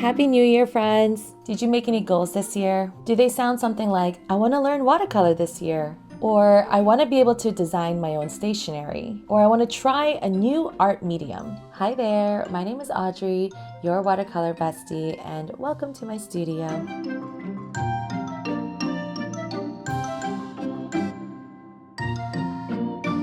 Happy New Year, friends! Did you make any goals this year? Do they sound something like, I want to learn watercolor this year? Or I want to be able to design my own stationery? Or I want to try a new art medium? Hi there, my name is Audrey, your watercolor bestie, and welcome to my studio.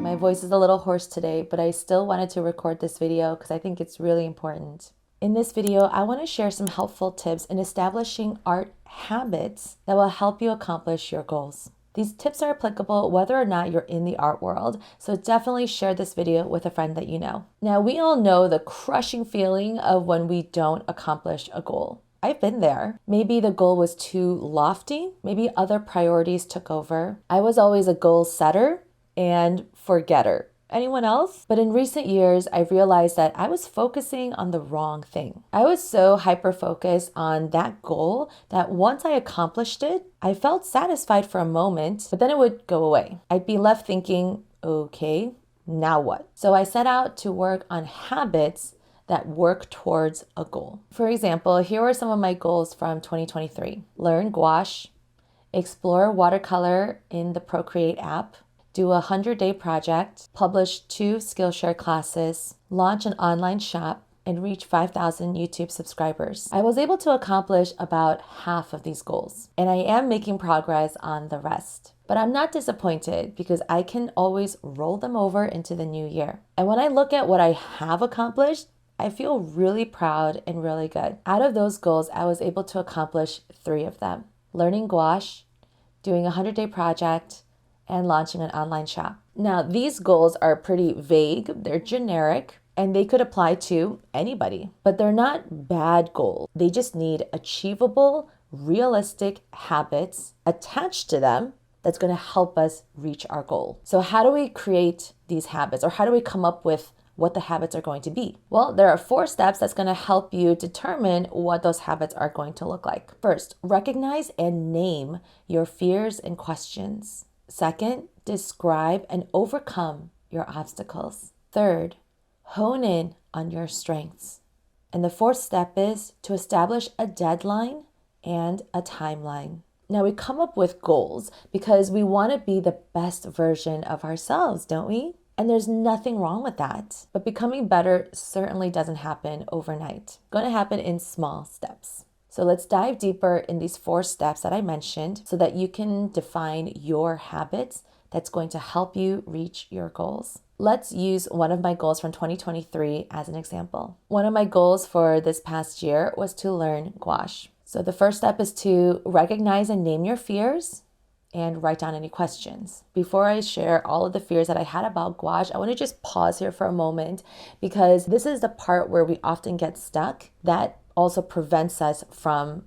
My voice is a little hoarse today, but I still wanted to record this video because I think it's really important. In this video, I want to share some helpful tips in establishing art habits that will help you accomplish your goals. These tips are applicable whether or not you're in the art world, so definitely share this video with a friend that you know. Now, we all know the crushing feeling of when we don't accomplish a goal. I've been there. Maybe the goal was too lofty, maybe other priorities took over. I was always a goal setter and forgetter. Anyone else? But in recent years, I've realized that I was focusing on the wrong thing. I was so hyper-focused on that goal that once I accomplished it, I felt satisfied for a moment, but then it would go away. I'd be left thinking, okay, now what? So I set out to work on habits that work towards a goal. For example, here are some of my goals from 2023. Learn gouache, explore watercolor in the Procreate app, do a 100-day project, publish 2 Skillshare classes, launch an online shop, and reach 5,000 YouTube subscribers. I was able to accomplish about half of these goals, and I am making progress on the rest. But I'm not disappointed because I can always roll them over into the new year. And when I look at what I have accomplished, I feel really proud and really good. Out of those goals, I was able to accomplish 3 of them. Learning gouache, doing a 100-day project, and launching an online shop. Now, these goals are pretty vague, they're generic, and they could apply to anybody, but they're not bad goals. They just need achievable, realistic habits attached to them that's gonna help us reach our goal. So how do we create these habits, or how do we come up with what the habits are going to be? Well, there are 4 steps that's going to help you determine what those habits are going to look like. First, recognize and name your fears and questions. Second, describe and overcome your obstacles. Third, hone in on your strengths. And the 4th step is to establish a deadline and a timeline. Now, we come up with goals because we want to be the best version of ourselves, don't we? And there's nothing wrong with that. But becoming better certainly doesn't happen overnight. It's going to happen in small steps. So let's dive deeper in these 4 steps that I mentioned so that you can define your habits that's going to help you reach your goals. Let's use one of my goals from 2023 as an example. One of my goals for this past year was to learn gouache. So the first step is to recognize and name your fears and write down any questions. Before I share all of the fears that I had about gouache, I want to just pause here for a moment because this is the part where we often get stuck that also prevents us from,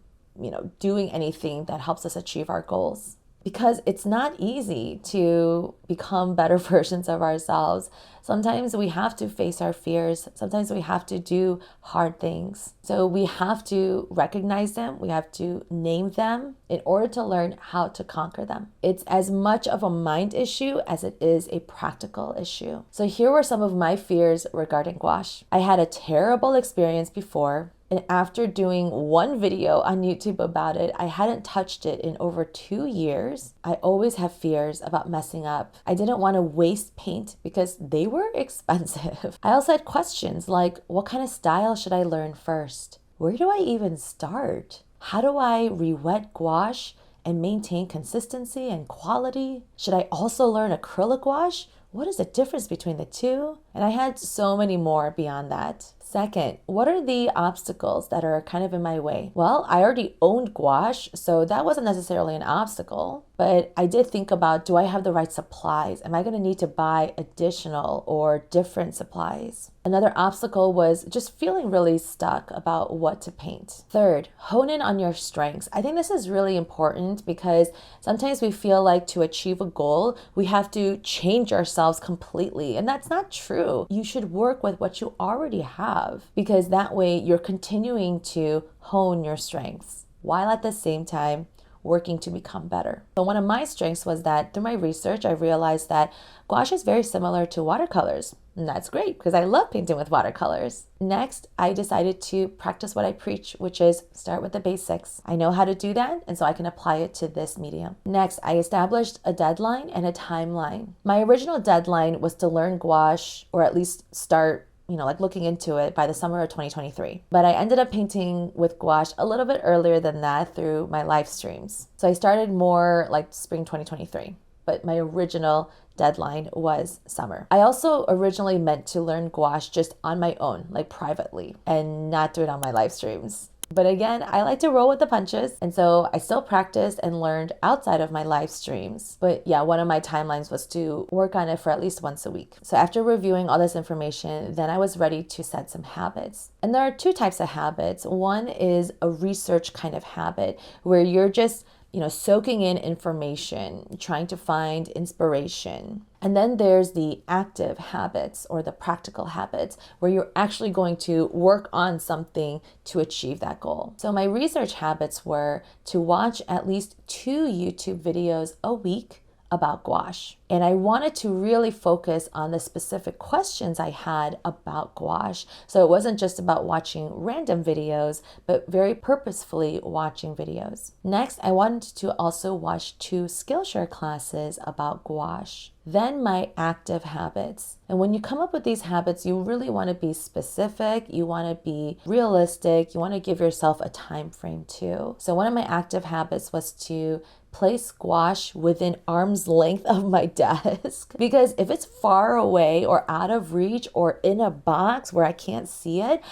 doing anything that helps us achieve our goals. Because it's not easy to become better versions of ourselves. Sometimes we have to face our fears. Sometimes we have to do hard things. So we have to recognize them. We have to name them in order to learn how to conquer them. It's as much of a mind issue as it is a practical issue. So here were some of my fears regarding gouache. I had a terrible experience before. And after doing 1 video on YouTube about it, I hadn't touched it in over 2 years. I always have fears about messing up. I didn't want to waste paint because they were expensive. I also had questions like, what kind of style should I learn first? Where do I even start? How do I re-wet gouache and maintain consistency and quality? Should I also learn acrylic gouache? What is the difference between the 2? And I had so many more beyond that. Second, what are the obstacles that are kind of in my way? Well, I already owned gouache, so that wasn't necessarily an obstacle, but I did think about, do I have the right supplies? Am I going to need to buy additional or different supplies? Another obstacle was just feeling really stuck about what to paint. Third, hone in on your strengths. I think this is really important because sometimes we feel like to achieve a goal, we have to change ourselves completely, and that's not true. You should work with what you already have because that way you're continuing to hone your strengths while at the same time working to become better. So one of my strengths was that through my research, I realized that gouache is very similar to watercolors. And that's great because I love painting with watercolors. Next, I decided to practice what I preach, which is start with the basics. I know how to do that, and so I can apply it to this medium. Next, I established a deadline and a timeline. My original deadline was to learn gouache, or at least start like looking into it by the summer of 2023. But I ended up painting with gouache a little bit earlier than that through my live streams. So I started more like spring 2023, but my original deadline was summer. I also originally meant to learn gouache just on my own, like privately, and not do it on my live streams. But again, I like to roll with the punches. And so I still practiced and learned outside of my live streams. But yeah, one of my timelines was to work on it for at least once a week. So after reviewing all this information, then I was ready to set some habits. And there are two types of habits. One is a research kind of habit where you're just soaking in information, trying to find inspiration. And then there's the active habits or the practical habits where you're actually going to work on something to achieve that goal. So my research habits were to watch at least 2 YouTube videos a week about gouache. And I wanted to really focus on the specific questions I had about gouache. So it wasn't just about watching random videos, but very purposefully watching videos. Next, I wanted to also watch 2 Skillshare classes about gouache. Then my active habits. And when you come up with these habits, you really want to be specific, you want to be realistic, you want to give yourself a time frame too. So one of my active habits was to place gouache within arm's length of my desk. Because if it's far away or out of reach or in a box where I can't see it,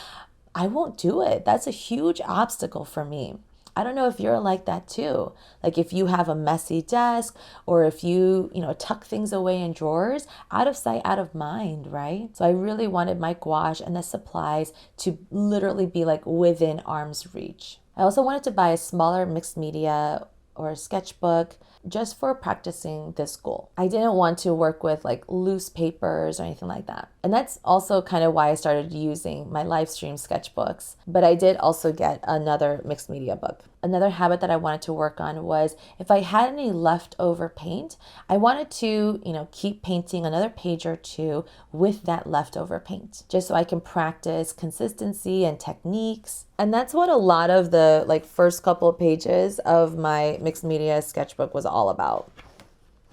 I won't do it. That's a huge obstacle for me. I don't know if you're like that too. Like if you have a messy desk or if you tuck things away in drawers, out of sight, out of mind, right? So I really wanted my gouache and the supplies to literally be like within arm's reach. I also wanted to buy a smaller mixed media or a sketchbook just for practicing this goal. I didn't want to work with like loose papers or anything like that. And that's also kind of why I started using my live stream sketchbooks. But I did also get another mixed media book. Another habit that I wanted to work on was if I had any leftover paint, I wanted to, keep painting another page or 2 with that leftover paint, just so I can practice consistency and techniques. And that's what a lot of the first couple of pages of my mixed media sketchbook was all about.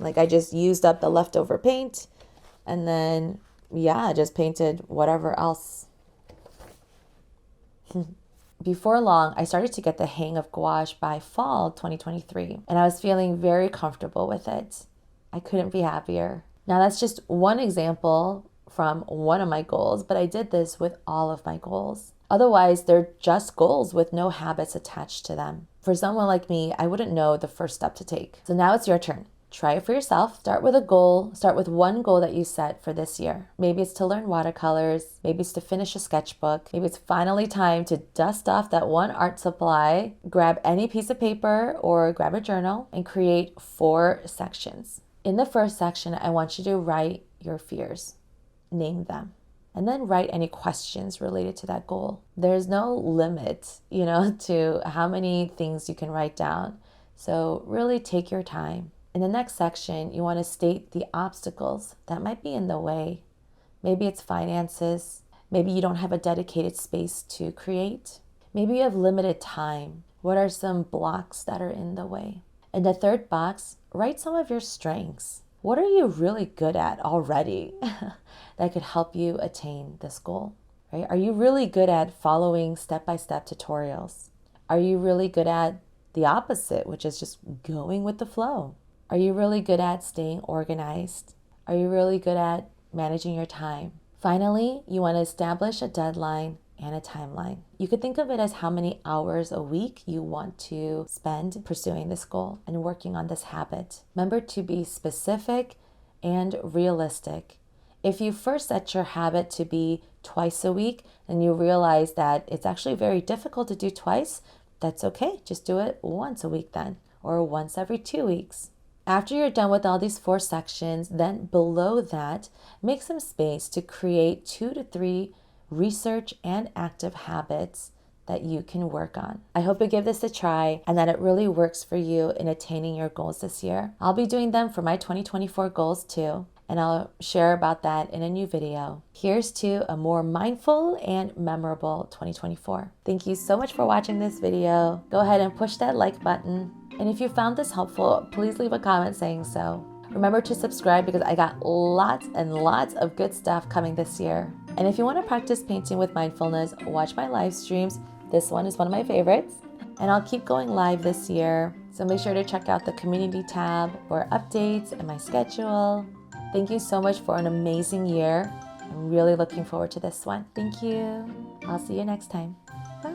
I just used up the leftover paint and then, I just painted whatever else. Before long, I started to get the hang of gouache by fall 2023, and I was feeling very comfortable with it. I couldn't be happier. Now, that's just one example from one of my goals, but I did this with all of my goals. Otherwise, they're just goals with no habits attached to them. For someone like me, I wouldn't know the first step to take. So now it's your turn. Try it for yourself. Start with a goal. Start with one goal that you set for this year. Maybe it's to learn watercolors. Maybe it's to finish a sketchbook. Maybe it's finally time to dust off that one art supply, grab any piece of paper or grab a journal and create 4 sections. In the first section, I want you to write your fears. Name them. And then write any questions related to that goal. There's no limit, to how many things you can write down. So really take your time. In the next section, you want to state the obstacles that might be in the way. Maybe it's finances. Maybe you don't have a dedicated space to create. Maybe you have limited time. What are some blocks that are in the way? In the third box, write some of your strengths. What are you really good at already that could help you attain this goal? Right? Are you really good at following step-by-step tutorials? Are you really good at the opposite, which is just going with the flow? Are you really good at staying organized? Are you really good at managing your time? Finally, you want to establish a deadline and a timeline. You could think of it as how many hours a week you want to spend pursuing this goal and working on this habit. Remember to be specific and realistic. If you first set your habit to be twice a week and you realize that it's actually very difficult to do twice, that's okay. Just do it once a week then, or once every 2 weeks. After you're done with all these 4 sections, then below that, make some space to create 2 to 3 research and active habits that you can work on. I hope you give this a try and that it really works for you in attaining your goals this year. I'll be doing them for my 2024 goals too, and I'll share about that in a new video. Here's to a more mindful and memorable 2024. Thank you so much for watching this video. Go ahead and push that like button. And if you found this helpful, please leave a comment saying so. Remember to subscribe because I got lots and lots of good stuff coming this year. And if you want to practice painting with mindfulness, watch my live streams. This one is one of my favorites. And I'll keep going live this year. So make sure to check out the community tab for updates and my schedule. Thank you so much for an amazing year. I'm really looking forward to this one. Thank you. I'll see you next time. Bye.